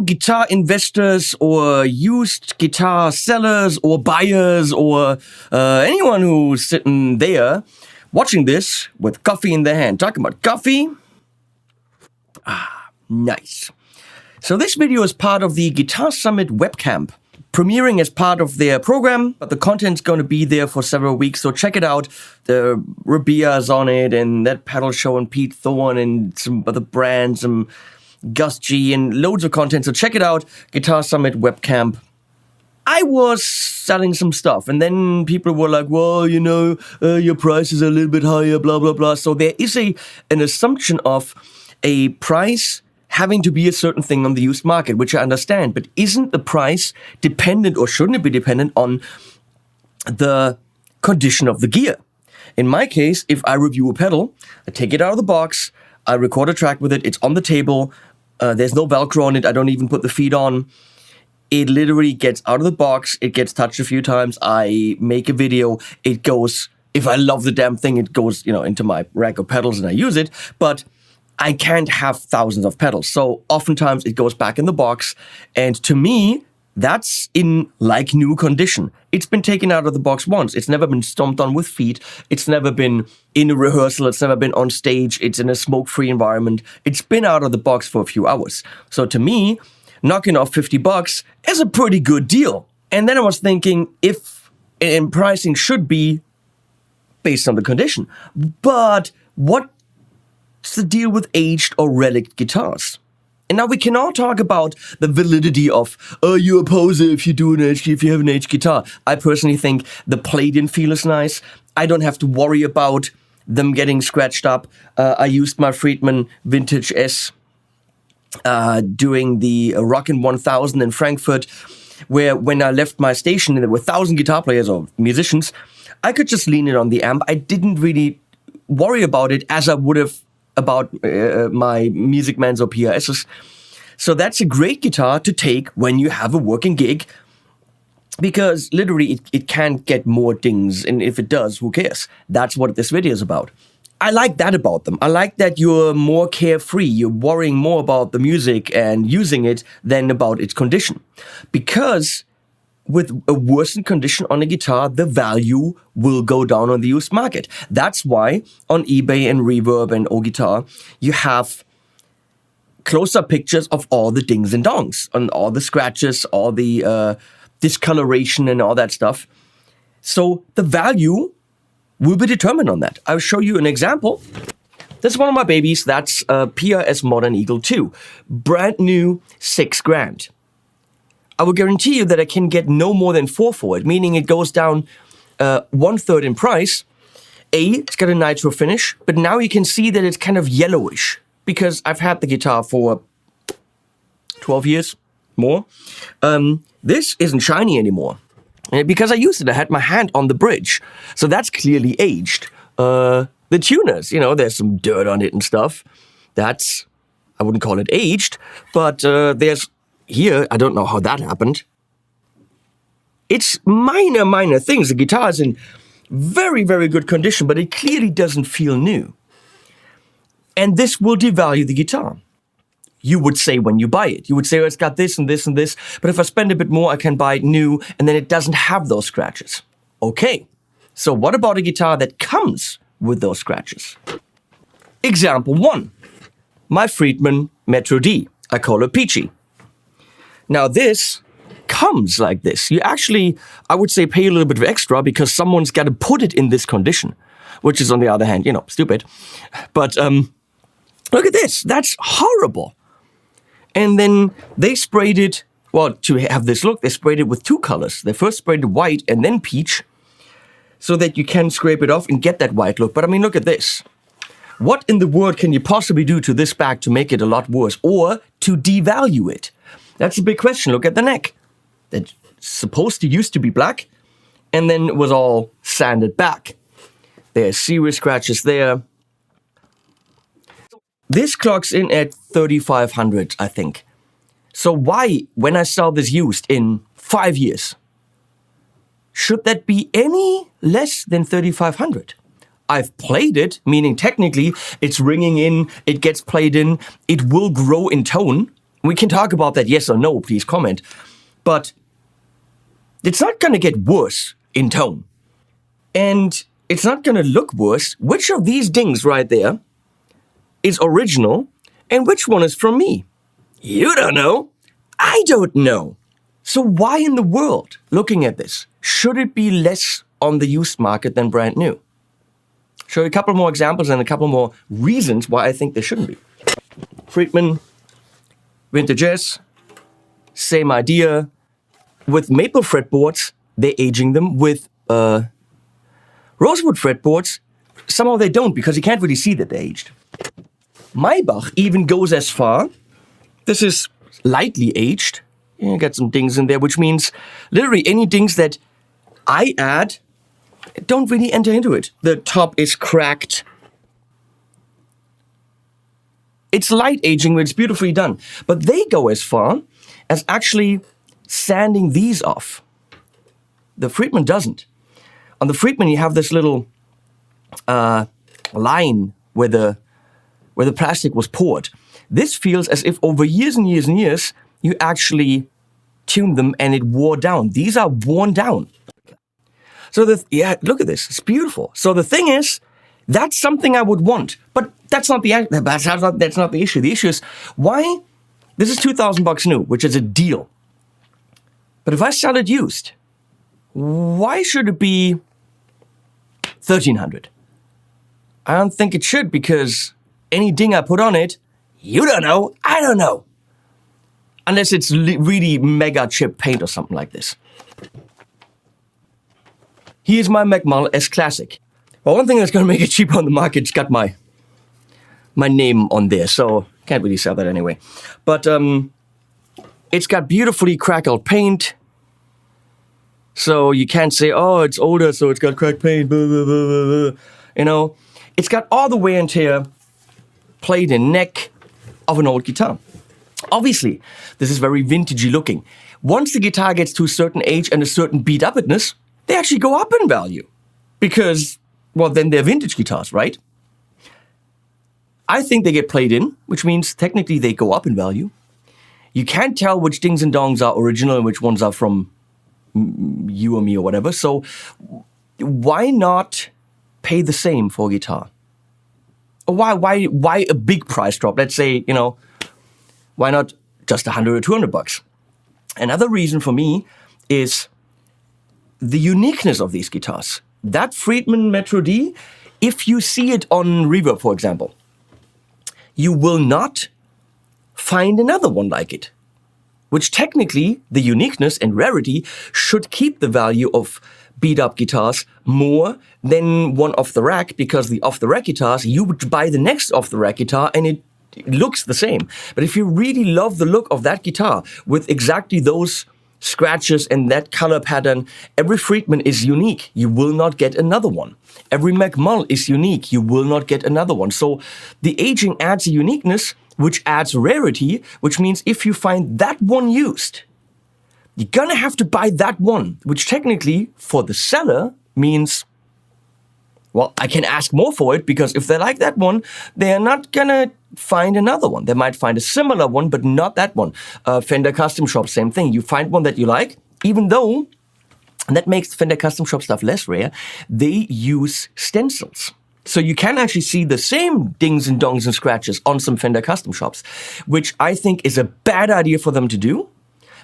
guitar investors or used guitar sellers or buyers or anyone who's sitting there watching this with coffee in their hand. Talking about coffee. Nice. So this video is part of the Guitar Summit webcamp, premiering as part of their program, but the content's going to be there for several weeks, so check it out. The Reverb on it, and that pedal show, and Pete Thorne, and some other brands, and Gus G, and loads of content, so check it out. Guitar Summit webcamp. I was selling some stuff, and then people were like, well, you know, your prices are a little bit higher, blah, blah, blah. So there is an assumption of a price having to be a certain thing on the used market, which I understand, but isn't the price dependent, or shouldn't it be dependent on the condition of the gear? In my case, if I review a pedal, I take it out of the box, I record a track with it, it's on the table, there's no Velcro on it, I don't even put the feet on. It literally gets out of the box, it gets touched a few times, I make a video, it goes, if I love the damn thing, it goes, into my rack of pedals and I use it, but I can't have thousands of pedals. So oftentimes it goes back in the box. And to me, that's in like new condition. It's been taken out of the box once. It's never been stomped on with feet. It's never been in a rehearsal. It's never been on stage. It's in a smoke-free environment. It's been out of the box for a few hours. So to me, knocking off $50 is a pretty good deal. And then I was thinking and pricing should be based on the condition. But what's the deal with aged or relic guitars? And now we can all talk about the validity of, you're a poser if you have an aged guitar. I personally think the played-in feel is nice. I don't have to worry about them getting scratched up. I used my Friedman Vintage S doing the Rockin' 1000 in Frankfurt, where when I left my station, there were 1,000 guitar players or musicians, I could just lean it on the amp. I didn't really worry about it as I would have about my Music Mans or PRSs. So that's a great guitar to take when you have a working gig, because literally it can't get more dings, and if it does, who cares? That's what this video is about. I like that about them. I like that you're more carefree. You're worrying more about the music and using it than about its condition. Because with a worsened condition on a guitar, the value will go down on the used market. That's why on eBay and Reverb and O-Guitar, you have close-up pictures of all the dings and dongs, and all the scratches, all the discoloration and all that stuff. So the value will be determined on that. I'll show you an example. This is one of my babies. That's a PRS Modern Eagle 2. Brand new, $6,000. I will guarantee you that I can get no more than 4 for it, meaning it goes down 1/3 in price. It's got a nitro finish, but now you can see that it's kind of yellowish, because I've had the guitar for 12 years, more. This isn't shiny anymore. Because I used it, I had my hand on the bridge. So that's clearly aged. The tuners, there's some dirt on it and stuff. I wouldn't call it aged, but there's here, I don't know how that happened. It's minor things. The guitar is in very, very good condition, but it clearly doesn't feel new. And this will devalue the guitar. You would say when you buy it. You would say, it's got this and this and this, but if I spend a bit more, I can buy it new, and then it doesn't have those scratches. Okay, so what about a guitar that comes with those scratches? Example 1, my Friedman Metro D. I call it Peachy. Now this comes like this. You actually, I would say, pay a little bit of extra because someone's got to put it in this condition, which is on the other hand, stupid. But look at this. That's horrible. And then they sprayed it, to have this look, they sprayed it with 2 colors. They first sprayed it white and then peach, so that you can scrape it off and get that white look. But I mean, look at this. What in the world can you possibly do to this back to make it a lot worse, or to devalue it? That's a big question. Look at the neck. That's used to be black, and then it was all sanded back. There's serious scratches there. This clocks in at 3,500, I think. So why, when I sell this used in 5 years, should that be any less than 3,500? I've played it, meaning technically it's ringing in, it gets played in, it will grow in tone, We can talk about that, yes or no, please comment. But it's not going to get worse in tone. And it's not going to look worse. Which of these dings right there is original and which one is from me? You don't know. I don't know. So why in the world, looking at this, should it be less on the used market than brand new? Show you a couple more examples and a couple more reasons why I think there shouldn't be. Friedman, vintages, same idea. With maple fretboards, they're aging them. With rosewood fretboards, somehow they don't, because you can't really see that they're aged. Maybach even goes as far. This is lightly aged. You got some dings in there, which means literally any dings that I add don't really enter into it. The top is cracked. It's light aging, but it's beautifully done. But they go as far as actually sanding these off. The Friedman doesn't. On the Friedman, you have this little line where the plastic was poured. This feels as if over years and years and years, you actually tuned them and it wore down. These are worn down. So look at this. It's beautiful. So the thing is, that's something I would want, but that's not the issue. The issue is why this is $2,000 new, which is a deal. But if I sell it used, why should it be $1,300? I don't think it should, because any ding I put on it, you don't know, I don't know. Unless it's really mega chip paint or something like this. Here's my McMull S Classic. Well, one thing that's going to make it cheaper on the market, it's got my name on there, so can't really sell that anyway. But it's got beautifully crackled paint, so you can't say, oh, it's older, so it's got cracked paint, blah, blah, blah, blah, blah. You know, it's got all the wear and tear, plate and neck of an old guitar. Obviously, this is very vintagey looking. Once the guitar gets to a certain age and a certain beat-upness, they actually go up in value. Because, well, then they're vintage guitars, right? I think they get played in, which means technically they go up in value. You can't tell which dings and dongs are original and which ones are from you or me or whatever. So why not pay the same for a guitar? Or why a big price drop? Let's say, why not just $100 or $200? Another reason for me is the uniqueness of these guitars. That Friedman Metro D, if you see it on Reverb, for example, you will not find another one like it. Which technically, the uniqueness and rarity should keep the value of beat-up guitars more than one off the rack, because the off the rack guitars, you would buy the next off the rack guitar and it looks the same. But if you really love the look of that guitar with exactly those scratches and that color pattern, every Friedman is unique. You will not get another one. Every McMull is unique. You will not get another one. So the aging adds a uniqueness, which adds rarity, which means if you find that one used, you're gonna have to buy that one, which technically for the seller means, well, I can ask more for it, because if they like that one, they're not gonna find another one. They might find a similar one, but not that one. Fender Custom Shop, same thing. You find one that you like, even though, and that makes Fender Custom Shop stuff less rare, they use stencils. So you can actually see the same dings and dongs and scratches on some Fender Custom Shops, which I think is a bad idea for them to do,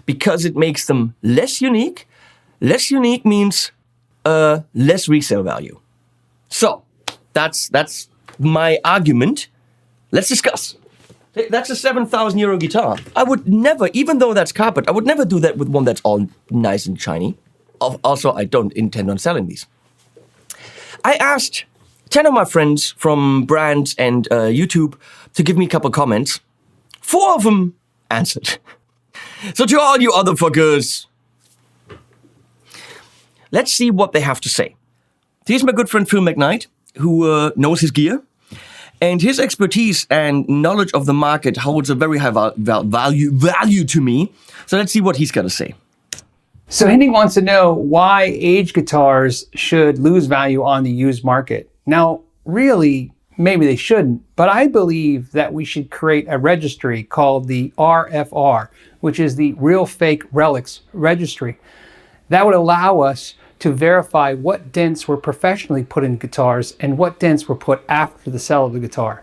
because it makes them less unique. Less unique means less resale value. So that's my argument. Let's discuss. That's a 7,000 euro guitar. I would never, even though that's carpet, I would never do that with one that's all nice and shiny. Also, I don't intend on selling these. I asked 10 of my friends from brands and YouTube to give me a couple comments. 4 of them answered. So to all you other fuckers, let's see what they have to say. Here's my good friend Phil MckNight, who knows his gear. And his expertise and knowledge of the market holds a very high value to me. So let's see what he's got to say. So Henning wants to know why aged guitars should lose value on the used market. Now, really, maybe they shouldn't, but I believe that we should create a registry called the RFR, which is the Real Fake Relics Registry. That would allow us to verify what dents were professionally put in guitars and what dents were put after the sale of the guitar.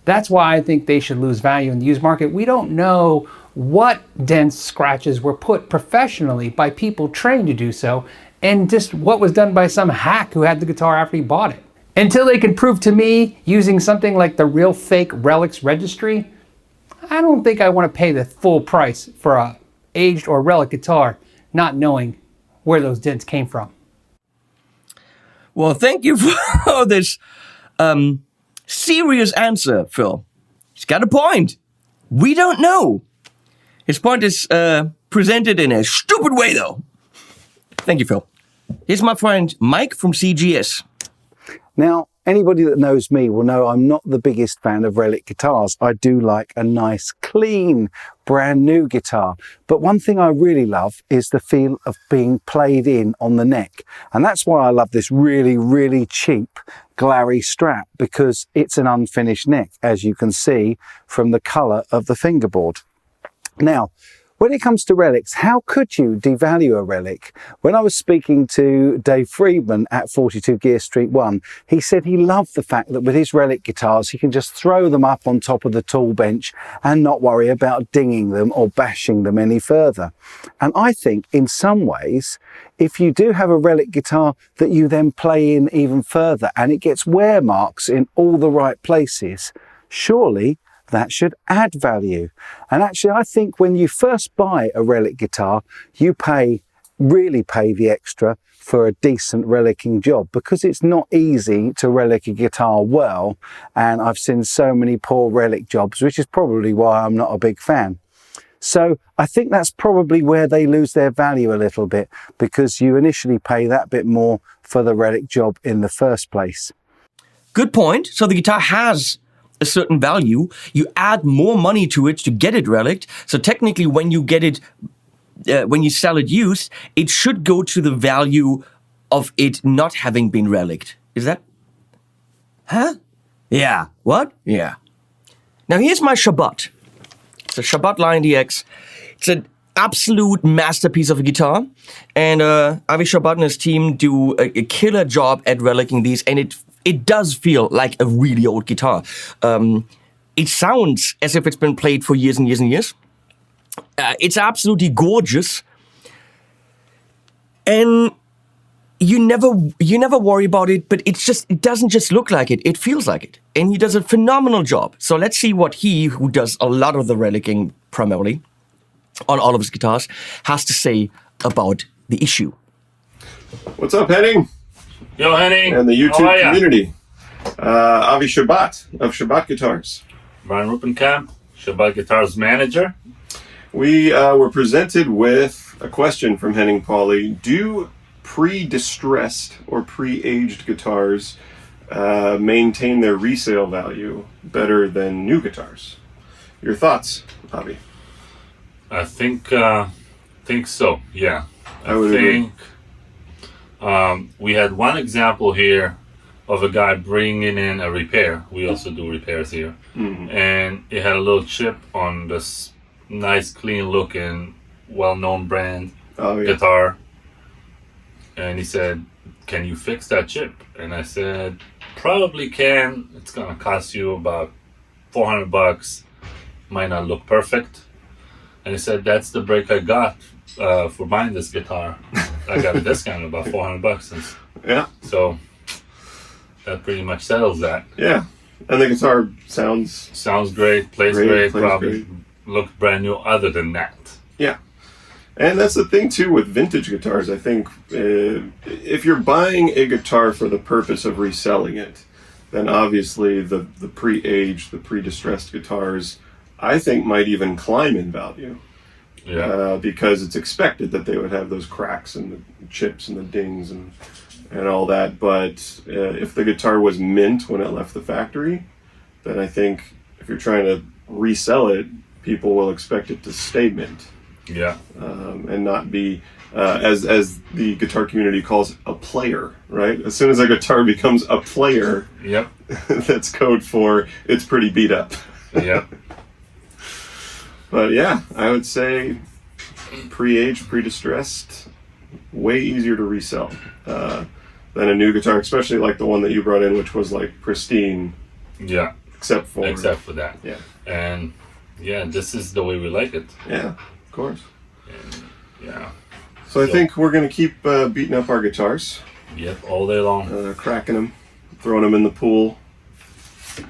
That's why I think they should lose value in the used market. We don't know what dents, scratches were put professionally by people trained to do so, and just what was done by some hack who had the guitar after he bought it. Until they can prove to me using something like the Real Fake Relics Registry, I don't think I want to pay the full price for a aged or relic guitar, not knowing where those dents came from. Well, thank you for this serious answer, Phil. He's got a point. We don't know. His point is presented in a stupid way, though. Thank you, Phil. Here's my friend Mike from CGS. Now, anybody that knows me will know I'm not the biggest fan of Relic guitars. I do like a nice, clean, brand new guitar. But one thing I really love is the feel of being played in on the neck. And that's why I love this really, really cheap glary strap, because it's an unfinished neck, as you can see from the colour of the fingerboard. Now, when it comes to relics, how could you devalue a relic? When I was speaking to Dave Friedman at 42 Gear Street 1, he said he loved the fact that with his relic guitars, he can just throw them up on top of the tool bench and not worry about dinging them or bashing them any further. And I think in some ways, if you do have a relic guitar that you then play in even further and it gets wear marks in all the right places, surely that should add value. And actually, I think when you first buy a Relic guitar, you really pay the extra for a decent relicking job, because it's not easy to relic a guitar well. And I've seen so many poor relic jobs, which is probably why I'm not a big fan. So I think that's probably where they lose their value a little bit, because you initially pay that bit more for the relic job in the first place. Good point. So the guitar has a certain value. You add more money to it to get it relicked. So technically, when you get it, when you sell it used, it should go to the value of it not having been relicked. Is that? Huh? Yeah. What? Yeah. Now here's my Shabat. It's a Shabat Lion DX. It's an absolute masterpiece of a guitar, and Avi Shabat and his team do a killer job at relicking these, and it does feel like a really old guitar. It sounds as if it's been played for years and years and years. It's absolutely gorgeous. And you never worry about it, but it doesn't just look like it, it feels like it. And he does a phenomenal job. So let's see what he, who does a lot of the relicking primarily on all of his guitars, has to say about the issue. What's up, Henning? Yo, Henning. And the YouTube community. Avi Shabat of Shabat Guitars. Brian Ruppenkamp, Shabat Guitars manager. We were presented with a question from Henning Pauly. Do pre-distressed or pre-aged guitars maintain their resale value better than new guitars? Your thoughts, Avi? I think so, yeah. I would agree. We had one example here of a guy bringing in a repair. We also do repairs here. Mm-hmm. And it had a little chip on this nice, clean looking, well-known brand guitar. And he said, can you fix that chip? And I said, probably can. It's gonna cost you about $400. Might not look perfect. And he said, that's the break I got for buying this guitar. I got a discount of about $400. Yeah. So that pretty much settles that. Yeah. And the guitar sounds great, plays great, probably looked brand new other than that. Yeah. And that's the thing too with vintage guitars. I think if you're buying a guitar for the purpose of reselling it, then obviously the pre-aged, the pre-distressed guitars, I think might even climb in value. Yeah. Because it's expected that they would have those cracks and the chips and the dings and all that. But if the guitar was mint when it left the factory, then I think if you're trying to resell it, people will expect it to stay mint. Yeah. And not be, as the guitar community calls, a player, right? As soon as a guitar becomes a player, Yep. that's code for it's pretty beat up. Yep. But yeah, I would say pre-aged, pre-distressed, way easier to resell than a new guitar, especially like the one that you brought in, which was like pristine. Yeah. Except for that. Yeah. And yeah, this is the way we like it. Yeah, of course. And yeah. So I think we're going to keep beating up our guitars. Yep, all day long. Cracking them, throwing them in the pool,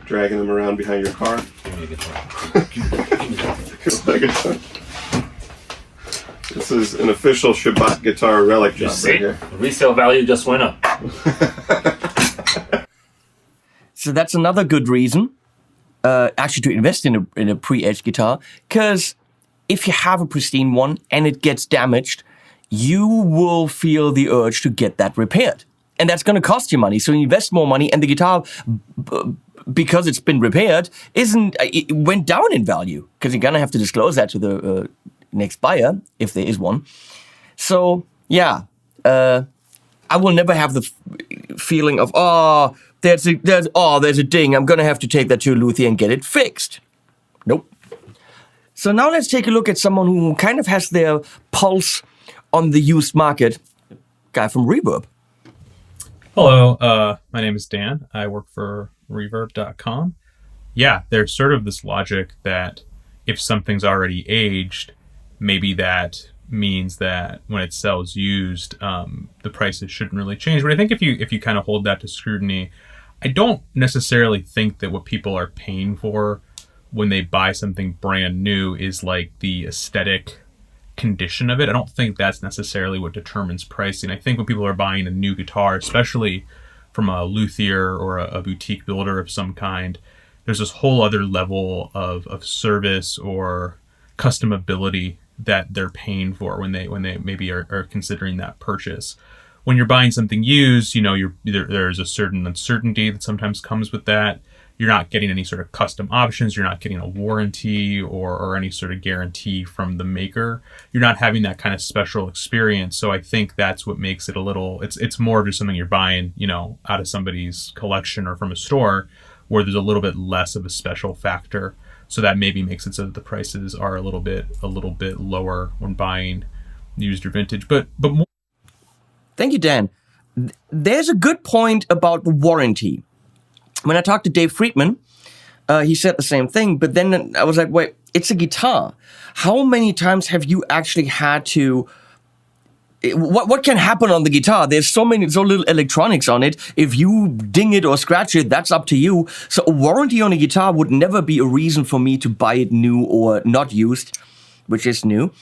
dragging them around behind your car. Give me a guitar. Give me that. Guitar. This is an official Shabat guitar relic job right here. Resale value just went up. So that's another good reason, actually, to invest in a pre-edged guitar. Because if you have a pristine one and it gets damaged, you will feel the urge to get that repaired, and that's going to cost you money. So you invest more money, and the guitar, because it's been repaired, it went down in value because you're going to have to disclose that to the next buyer if there is one. So yeah, I will never have the feeling of there's a ding. I'm going to have to take that to a luthier and get it fixed. Nope. So now let's take a look at someone who kind of has their pulse on the used market. Guy from Reverb. Hello, my name is Dan. I work for Reverb.com. Yeah, there's sort of this logic that if something's already aged, maybe that means that when it sells used, the prices shouldn't really change. But I think if you kind of hold that to scrutiny, I don't necessarily think that what people are paying for when they buy something brand new is like the aesthetic condition of it. I don't think that's necessarily what determines pricing. I think when people are buying a new guitar, especially from a luthier or a boutique builder of some kind, there's this whole other level of service or customability that they're paying for when they maybe are considering that purchase. When you're buying something used, there's a certain uncertainty that sometimes comes with that. You're not getting any sort of custom options. You're not getting a warranty or any sort of guarantee from the maker. You're not having that kind of special experience. So I think that's what makes it a little, it's more of just something you're buying, out of somebody's collection or from a store where there's a little bit less of a special factor. So that maybe makes it so that the prices are a little bit lower when buying used or vintage. But more. Thank you, Dan. There's a good point about the warranty. When I talked to Dave Friedman, he said the same thing, but then I was like, wait, it's a guitar. How many times have you actually had to... What can happen on the guitar? There's so little electronics on it. If you ding it or scratch it, that's up to you. So a warranty on a guitar would never be a reason for me to buy it new or not used, which is new.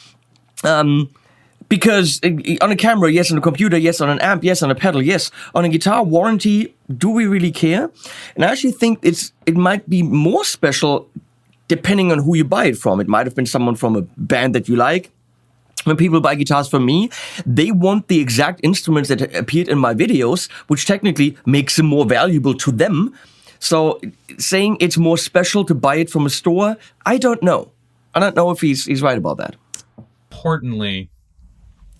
Because on a camera, yes. On a computer, yes. On an amp, yes. On a pedal, yes. On a guitar, warranty, do we really care? And I actually think it might be more special depending on who you buy it from. It might have been someone from a band that you like. When people buy guitars from me, they want the exact instruments that appeared in my videos, which technically makes them more valuable to them. So saying it's more special to buy it from a store, I don't know. I don't know if he's right about that. Importantly,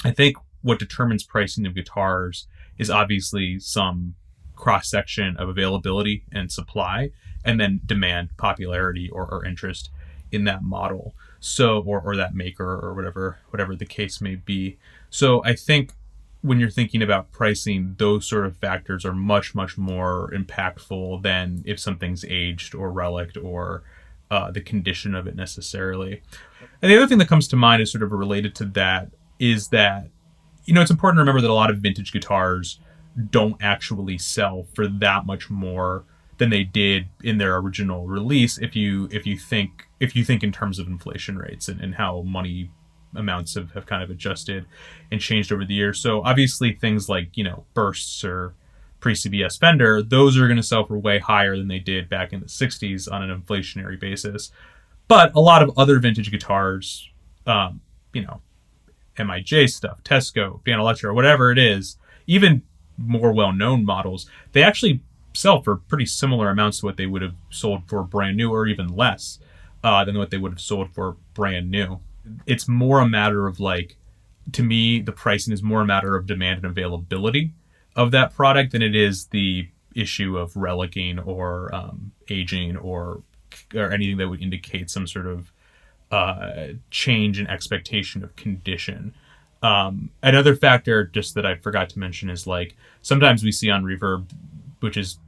I think what determines pricing of guitars is obviously some cross-section of availability and supply, and then demand, popularity, or interest in that model. So, or that maker, or whatever the case may be. So I think when you're thinking about pricing, those sort of factors are much, much more impactful than if something's aged or relic or the condition of it necessarily. And the other thing that comes to mind is sort of related to that is that, it's important to remember that a lot of vintage guitars don't actually sell for that much more than they did in their original release if you think in terms of inflation rates and how money amounts have kind of adjusted and changed over the years. So obviously things like, bursts or pre-CBS Fender, those are going to sell for way higher than they did back in the 60s on an inflationary basis. But a lot of other vintage guitars, MIJ stuff, Tesco, Band Electro, whatever it is, even more well-known models, they actually sell for pretty similar amounts to what they would have sold for brand new, or even less than what they would have sold for brand new. it's more a matter of like, to me, the pricing is more a matter of demand and availability of that product than it is the issue of relicing or aging or anything that would indicate some sort of change in expectation of condition. Another factor just that I forgot to mention is like sometimes we see on Reverb, which is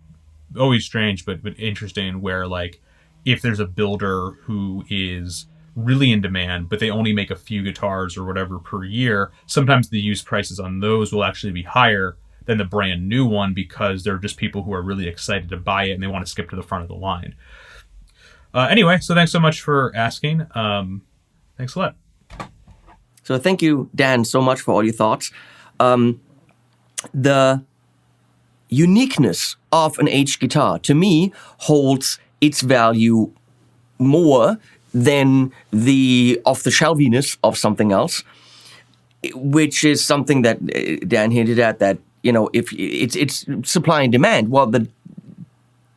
always strange but interesting, where like if there's a builder who is really in demand but they only make a few guitars or whatever per year, sometimes the used prices on those will actually be higher than the brand new one because they're just people who are really excited to buy it and they want to skip to the front of the line. Anyway, so thanks so much for asking. Thanks a lot. So thank you, Dan, so much for all your thoughts. The uniqueness of an aged guitar, to me, holds its value more than the off-the-shelviness of something else, which is something that Dan hinted at, that, you know, if it's supply and demand. Well, the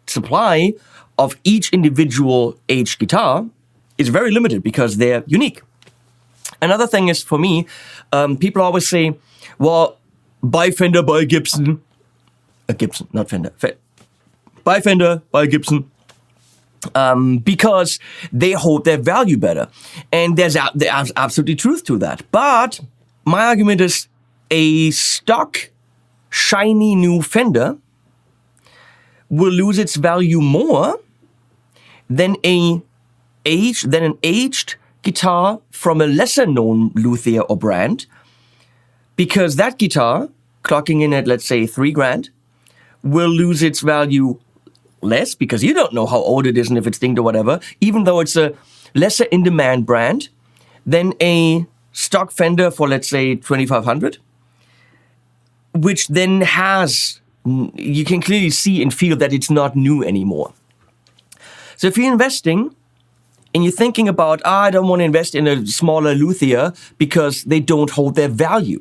supply of each individual aged guitar is very limited because they're unique. Another thing is, for me, people always say, well, buy Fender, buy Gibson. Gibson, not Fender. Buy Fender, buy Gibson. Because they hold their value better. And there's absolutely truth to that. But my argument is a stock, shiny new Fender will lose its value more than an aged guitar from a lesser known luthier or brand, because that guitar, clocking in at, let's say, $3,000, will lose its value less because you don't know how old it is and if it's dinged or whatever, even though it's a lesser in demand brand than a stock Fender for, let's say, $2,500, which then has, you can clearly see and feel that it's not new anymore. So if you're investing and you're thinking about, I don't want to invest in a smaller luthier because they don't hold their value,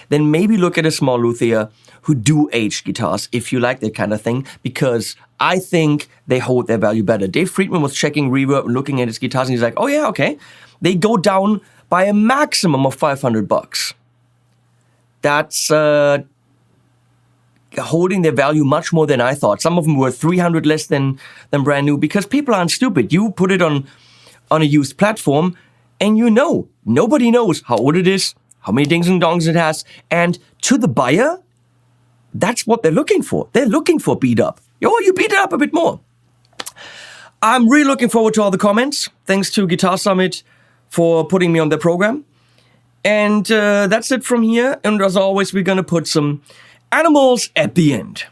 then maybe look at a small luthier who do aged guitars, if you like that kind of thing, because I think they hold their value better. Dave Friedman was checking Reverb and looking at his guitars, and he's like, oh yeah, okay. They go down by a maximum of $500. That's holding their value much more than I thought. Some of them were $300 less than brand new, because people aren't stupid. You put it on a used platform, and you know, nobody knows how old it is, how many dings and dongs it has, and to the buyer, that's what they're looking for. They're looking for beat up. Oh, you beat it up a bit more. I'm really looking forward to all the comments. Thanks to Guitar Summit for putting me on their program. And that's it from here. And as always, we're going to put some animals at the end.